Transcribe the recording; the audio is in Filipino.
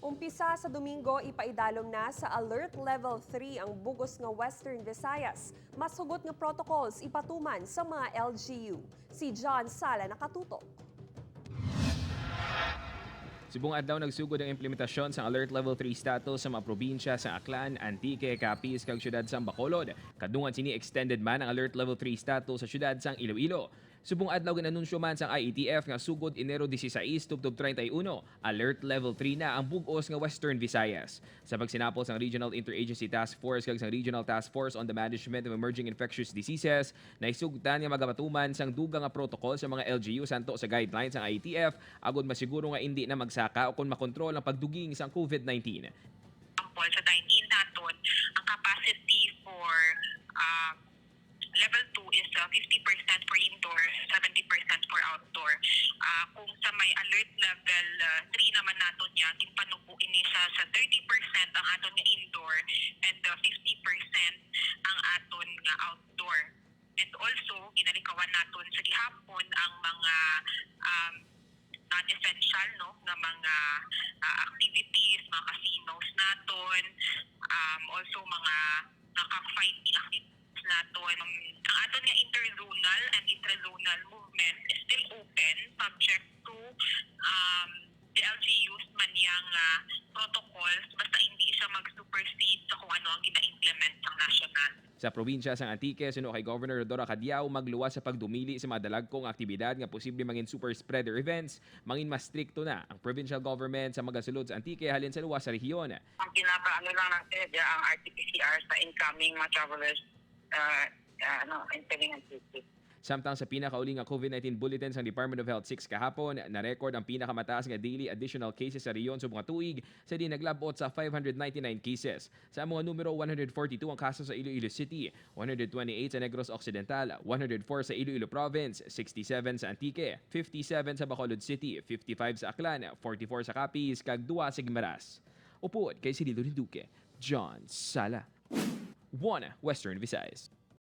Umpisa sa Dominggo, Ipaidalom na sa Alert Level 3 ang bugos nga Western Visayas. Mas hugot nga protocols ipatuman sa mga LGU. Si John Sala nakatutok. Subong adlaw nagsugod ang implementasyon sa Alert Level 3 status sa mga probinsya sa Aklan, Antique, Capiz kag syudad sa Bacolod. Kadungan sini extended man ang Alert Level 3 status sa syudad sang Iloilo. Subong adlaw ginanunsyo man sang IETF nga sugod Enero 16 tubtob 31, Alert Level 3 na ang bugos nga Western Visayas. Sa pagsinapol sang Regional Interagency Task Force kag sang Regional Task Force on the Management of Emerging Infectious Diseases, naisugdan nga magapatuman sang dugang nga protocol sa mga LGU santo sa guidelines sang IETF agud masiguro nga hindi na magsaka o kung makontrol ang pagduging sa COVID-19. Sa dine-in naton, ang capacity for level 2 is 50% for indoor, 70% for outdoor. Kung sa may alert level 3 naman naton niya, panubo ini sa 30% ang aton nga indoor and 50% ang aton nga outdoor. And also, ginalikawan naton sa gihapon ang mga non-essential na mga activities, mga casinos naton, also mga naka-fighting activities naton. Ang aton nga interzonal and intrazonal movement is still open subject to the LGUs man yang protocols basta hindi siya mag-supersede sa kung ano ang gina-implement ng national. Sa probinsya sang Antique, suno kay Governor Dora Cadiao magluwas sa pagdumili sa mga dalagkong aktibidad nga posible mangin super spreader events, mangin mas strikto na ang provincial government sa magasulod sa Antique halin sa luwas sa rehiyon. Ang ginapaano lang natin ang RT-PCR sa incoming mga travelers entering Antique. Samtang sa pinakauli nga COVID-19 bulletin sa Department of Health 6 kahapon, na-record ang pinakamataas nga daily additional cases sa riyon sa mga tuig sa di naglabot sa 599 cases. Sa mga numero, 142 ang kaso sa Iloilo City, 128 sa Negros Occidental, 104 sa Iloilo Province, 67 sa Antique, 57 sa Bacolod City, 55 sa Aklan, 44 sa Capiz, kag 2 sa Guimaras. Upod kay Sililo Duque, John Sala. 1 Western Visayas.